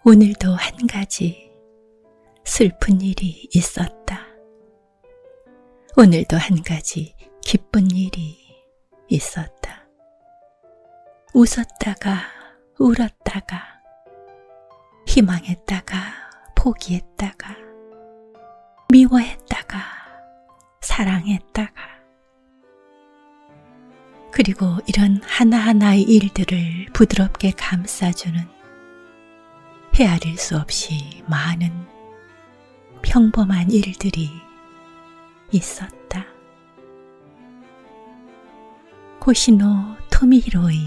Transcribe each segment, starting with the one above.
오늘도 한 가지 슬픈 일이 있었다. 오늘도 한 가지 기쁜 일이 있었다. 웃었다가 울었다가 희망했다가 포기했다가 미워했다가 사랑했다가 그리고 이런 하나하나의 일들을 부드럽게 감싸주는 헤아릴 수 없이 많은 평범한 일들이 있었다. 호시노 토미히로의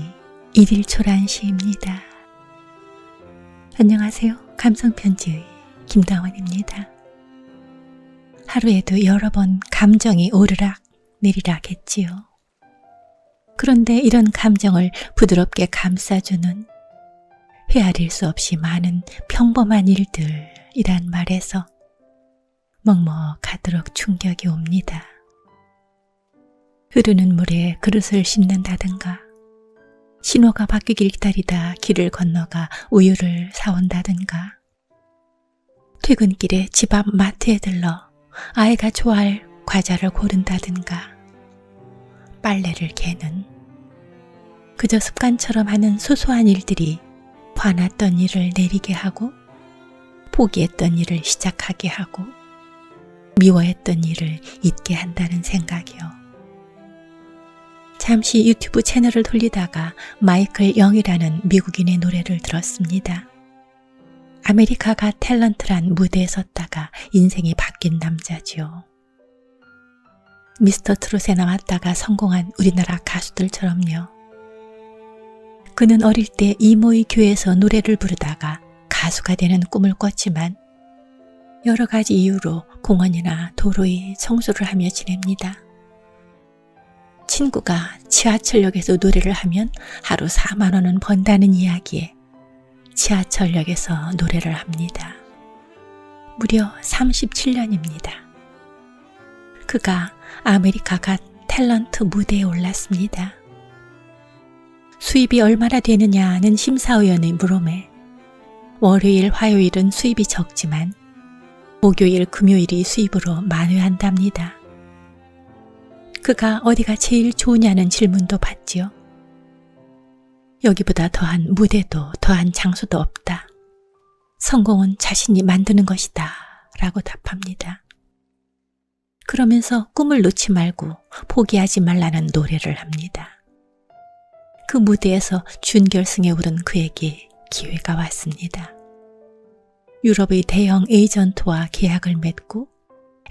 일일초란 시입니다. 안녕하세요. 감성편지의 김다원입니다. 하루에도 여러 번 감정이 오르락 내리락 했지요. 그런데 이런 감정을 부드럽게 감싸주는 헤아릴 수 없이 많은 평범한 일들이란 말에서 먹먹하도록 충격이 옵니다. 흐르는 물에 그릇을 씻는다든가 신호가 바뀌길 기다리다 길을 건너가 우유를 사온다든가 퇴근길에 집 앞 마트에 들러 아이가 좋아할 과자를 고른다든가 빨래를 개는 그저 습관처럼 하는 소소한 일들이 화났던 일을 내리게 하고 포기했던 일을 시작하게 하고 미워했던 일을 잊게 한다는 생각이요. 잠시 유튜브 채널을 돌리다가 마이클 영이라는 미국인의 노래를 들었습니다. 아메리카 갓 탤런트란 무대에 섰다가 인생이 바뀐 남자지요. 미스터 트롯에 나왔다가 성공한 우리나라 가수들처럼요. 그는 어릴 때 이모의 교회에서 노래를 부르다가 가수가 되는 꿈을 꿨지만 여러 가지 이유로 공원이나 도로에 청소를 하며 지냅니다. 친구가 지하철역에서 노래를 하면 하루 4만 원은 번다는 이야기에 지하철역에서 노래를 합니다. 무려 37년입니다. 그가 아메리카 갓 탤런트 무대에 올랐습니다. 수입이 얼마나 되느냐는 심사위원의 물음에 월요일, 화요일은 수입이 적지만 목요일, 금요일이 수입으로 만회한답니다. 그가 어디가 제일 좋으냐는 질문도 받지요. 여기보다 더한 무대도 더한 장소도 없다. 성공은 자신이 만드는 것이다 라고 답합니다. 그러면서 꿈을 놓지 말고 포기하지 말라는 노래를 합니다. 그 무대에서 준결승에 오른 그에게 기회가 왔습니다. 유럽의 대형 에이전트와 계약을 맺고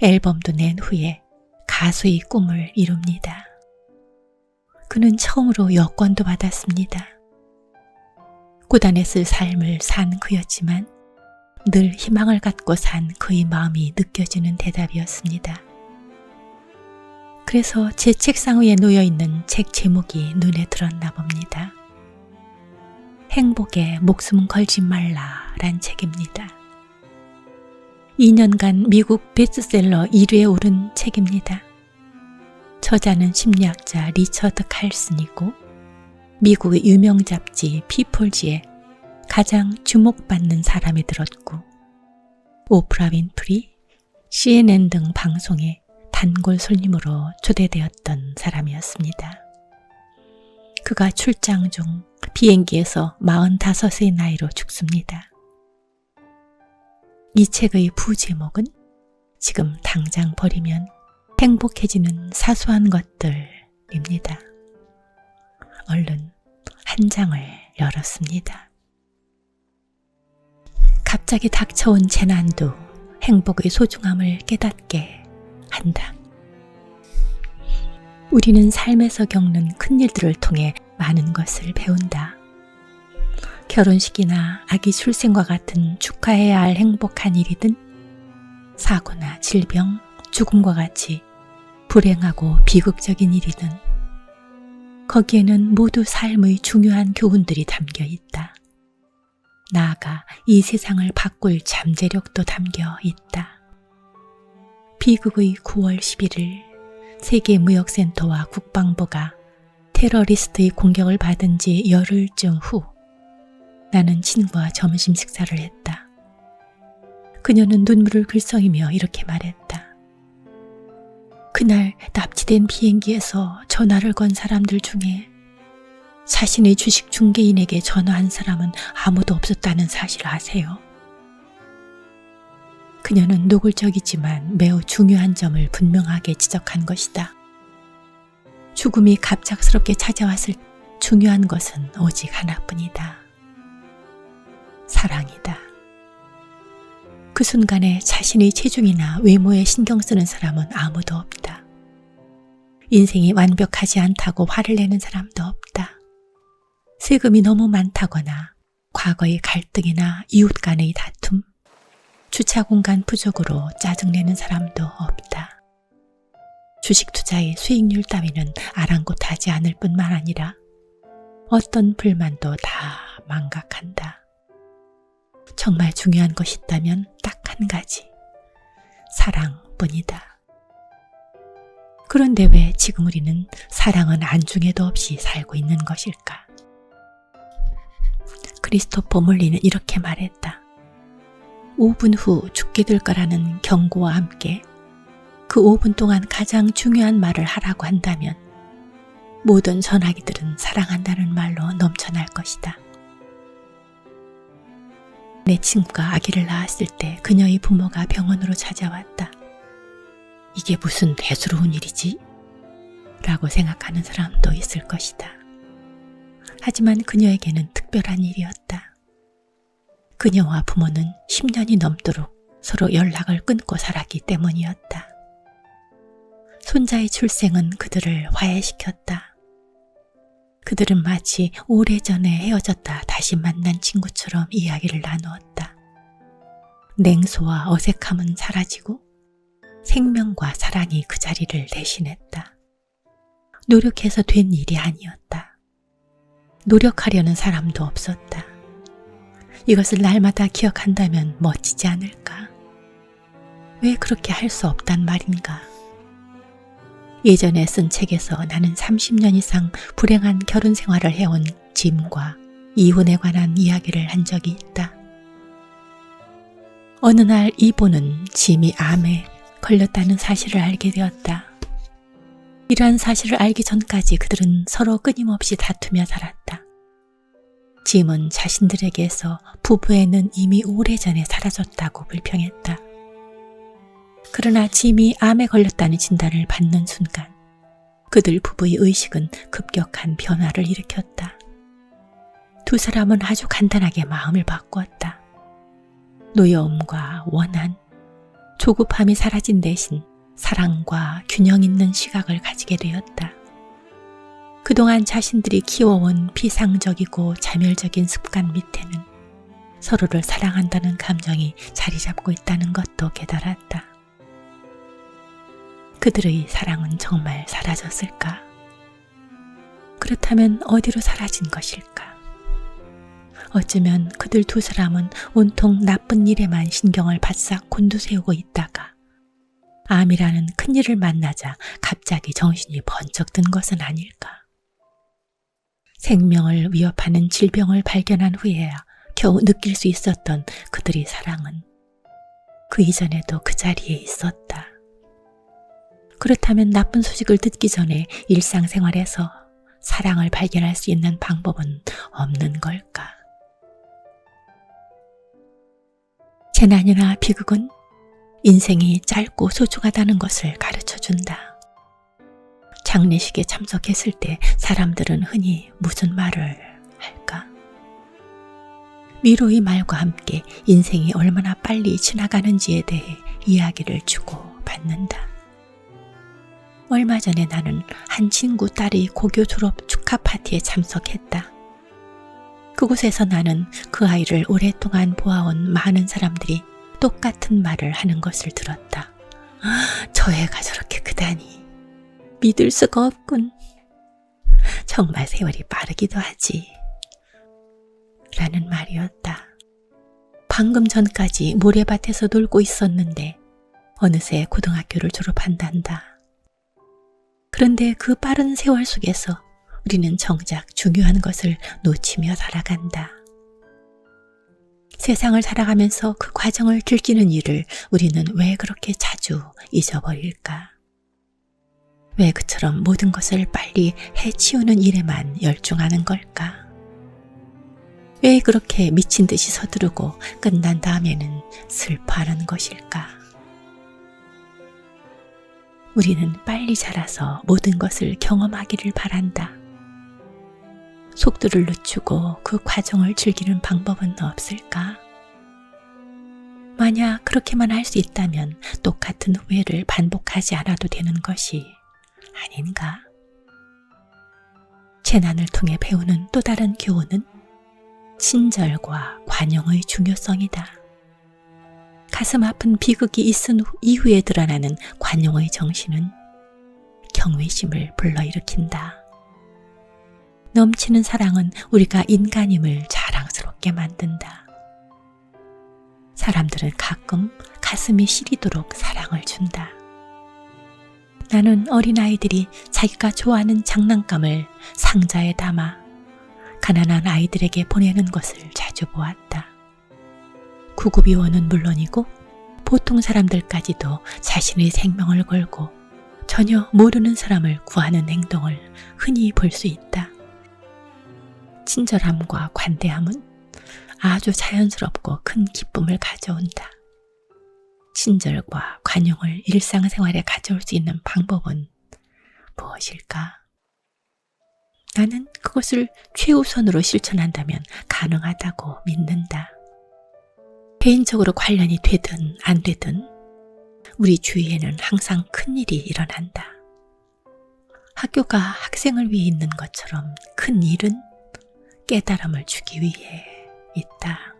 앨범도 낸 후에 가수의 꿈을 이룹니다. 그는 처음으로 여권도 받았습니다. 고단했을 삶을 산 그였지만 늘 희망을 갖고 산 그의 마음이 느껴지는 대답이었습니다. 그래서 제 책상 위에 놓여있는 책 제목이 눈에 들었나 봅니다. 행복에 목숨 걸지 말라 란 책입니다. 2년간 미국 베스트셀러 1위에 오른 책입니다. 저자는 심리학자 리처드 칼슨이고 미국의 유명 잡지 피플지에 가장 주목받는 사람이 들었고 오프라 윈프리, CNN 등 방송에 단골 손님으로 초대되었던 사람이었습니다. 그가 출장 중 비행기에서 45의 나이로 죽습니다. 이 책의 부제목은 지금 당장 버리면 행복해지는 사소한 것들입니다. 얼른 한 장을 열었습니다. 갑자기 닥쳐온 재난도 행복의 소중함을 깨닫게 한다. 우리는 삶에서 겪는 큰일들을 통해 많은 것을 배운다. 결혼식이나 아기 출생과 같은 축하해야 할 행복한 일이든 사고나 질병, 죽음과 같이 불행하고 비극적인 일이든 거기에는 모두 삶의 중요한 교훈들이 담겨 있다. 나아가 이 세상을 바꿀 잠재력도 담겨 있다. 비극의 9월 11일 세계무역센터와 국방부가 테러리스트의 공격을 받은 지 열흘쯤 후 나는 친구와 점심 식사를 했다. 그녀는 눈물을 글썽이며 이렇게 말했다. 그날 납치된 비행기에서 전화를 건 사람들 중에 자신의 주식 중개인에게 전화한 사람은 아무도 없었다는 사실 아세요? 그녀는 노골적이지만 매우 중요한 점을 분명하게 지적한 것이다. 죽음이 갑작스럽게 찾아왔을 중요한 것은 오직 하나뿐이다. 사랑이다. 그 순간에 자신의 체중이나 외모에 신경 쓰는 사람은 아무도 없다. 인생이 완벽하지 않다고 화를 내는 사람도 없다. 세금이 너무 많다거나 과거의 갈등이나 이웃 간의 다툼, 주차 공간 부족으로 짜증내는 사람도 없다. 주식 투자의 수익률 따위는 아랑곳하지 않을 뿐만 아니라 어떤 불만도 다 망각한다. 정말 중요한 것이 있다면 딱 한 가지, 사랑뿐이다. 그런데 왜 지금 우리는 사랑은 안중에도 없이 살고 있는 것일까? 크리스토퍼 몰리는 이렇게 말했다. 5분 후 죽게 될 거라는 경고와 함께 그 5분 동안 가장 중요한 말을 하라고 한다면 모든 전화기들은 사랑한다는 말로 넘쳐날 것이다. 내 친구가 아기를 낳았을 때 그녀의 부모가 병원으로 찾아왔다. 이게 무슨 대수로운 일이지? 라고 생각하는 사람도 있을 것이다. 하지만 그녀에게는 특별한 일이었다. 그녀와 부모는 10년이 넘도록 서로 연락을 끊고 살았기 때문이었다. 손자의 출생은 그들을 화해시켰다. 그들은 마치 오래전에 헤어졌다 다시 만난 친구처럼 이야기를 나누었다. 냉소와 어색함은 사라지고 생명과 사랑이 그 자리를 대신했다. 노력해서 된 일이 아니었다. 노력하려는 사람도 없었다. 이것을 날마다 기억한다면 멋지지 않을까? 왜 그렇게 할 수 없단 말인가? 예전에 쓴 책에서 나는 30년 이상 불행한 결혼 생활을 해온 짐과 이혼에 관한 이야기를 한 적이 있다. 어느 날 이보는 짐이 암에 걸렸다는 사실을 알게 되었다. 이러한 사실을 알기 전까지 그들은 서로 끊임없이 다투며 살았다. 짐은 자신들에게서 부부애는 이미 오래전에 사라졌다고 불평했다. 그러나 짐이 암에 걸렸다는 진단을 받는 순간 그들 부부의 의식은 급격한 변화를 일으켰다. 두 사람은 아주 간단하게 마음을 바꾸었다. 노여움과 원한, 조급함이 사라진 대신 사랑과 균형 있는 시각을 가지게 되었다. 그동안 자신들이 키워온 비상적이고 자멸적인 습관 밑에는 서로를 사랑한다는 감정이 자리 잡고 있다는 것도 깨달았다. 그들의 사랑은 정말 사라졌을까? 그렇다면 어디로 사라진 것일까? 어쩌면 그들 두 사람은 온통 나쁜 일에만 신경을 바싹 곤두세우고 있다가 암이라는 큰일을 만나자 갑자기 정신이 번쩍 든 것은 아닐까? 생명을 위협하는 질병을 발견한 후에야 겨우 느낄 수 있었던 그들의 사랑은 그 이전에도 그 자리에 있었다. 그렇다면 나쁜 소식을 듣기 전에 일상생활에서 사랑을 발견할 수 있는 방법은 없는 걸까? 재난이나 비극은 인생이 짧고 소중하다는 것을 가르쳐준다. 장례식에 참석했을 때 사람들은 흔히 무슨 말을 할까? 위로의 말과 함께 인생이 얼마나 빨리 지나가는지에 대해 이야기를 주고받는다. 얼마 전에 나는 한 친구 딸의 고교 졸업 축하 파티에 참석했다. 그곳에서 나는 그 아이를 오랫동안 보아온 많은 사람들이 똑같은 말을 하는 것을 들었다. 저 애가 저렇게 크다니 믿을 수가 없군. 정말 세월이 빠르기도 하지. 라는 말이었다. 방금 전까지 모래밭에서 놀고 있었는데 어느새 고등학교를 졸업한단다. 그런데 그 빠른 세월 속에서 우리는 정작 중요한 것을 놓치며 살아간다. 세상을 살아가면서 그 과정을 즐기는 일을 우리는 왜 그렇게 자주 잊어버릴까? 왜 그처럼 모든 것을 빨리 해치우는 일에만 열중하는 걸까? 왜 그렇게 미친 듯이 서두르고 끝난 다음에는 슬퍼하는 것일까? 우리는 빨리 자라서 모든 것을 경험하기를 바란다. 속도를 늦추고 그 과정을 즐기는 방법은 없을까? 만약 그렇게만 할 수 있다면 똑같은 후회를 반복하지 않아도 되는 것이 아닌가? 재난을 통해 배우는 또 다른 교훈은 친절과 관용의 중요성이다. 가슴 아픈 비극이 있은 이후에 드러나는 관용의 정신은 경외심을 불러일으킨다. 넘치는 사랑은 우리가 인간임을 자랑스럽게 만든다. 사람들은 가끔 가슴이 시리도록 사랑을 준다. 나는 어린아이들이 자기가 좋아하는 장난감을 상자에 담아 가난한 아이들에게 보내는 것을 자주 보았다. 구급요원은 물론이고 보통 사람들까지도 자신의 생명을 걸고 전혀 모르는 사람을 구하는 행동을 흔히 볼 수 있다. 친절함과 관대함은 아주 자연스럽고 큰 기쁨을 가져온다. 친절과 관용을 일상생활에 가져올 수 있는 방법은 무엇일까? 나는 그것을 최우선으로 실천한다면 가능하다고 믿는다. 개인적으로 관련이 되든 안 되든 우리 주위에는 항상 큰일이 일어난다. 학교가 학생을 위해 있는 것처럼 큰 일은 깨달음을 주기 위해 있다.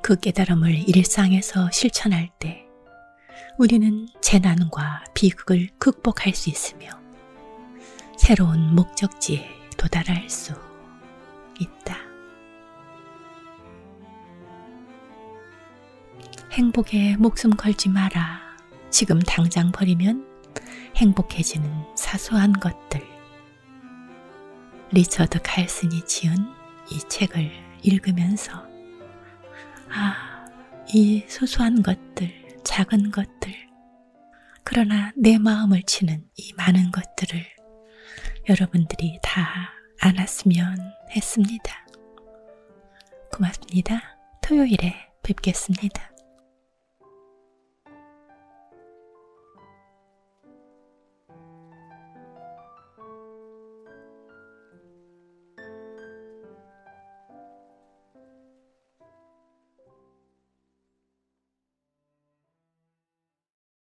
그 깨달음을 일상에서 실천할 때 우리는 재난과 비극을 극복할 수 있으며 새로운 목적지에 도달할 수 있다. 행복에 목숨 걸지 마라. 지금 당장 버리면 행복해지는 사소한 것들. 리처드 칼슨이 지은 이 책을 읽으면서 이 소소한 것들, 작은 것들, 그러나 내 마음을 치는 이 많은 것들을 여러분들이 다 안았으면 했습니다. 고맙습니다. 토요일에 뵙겠습니다.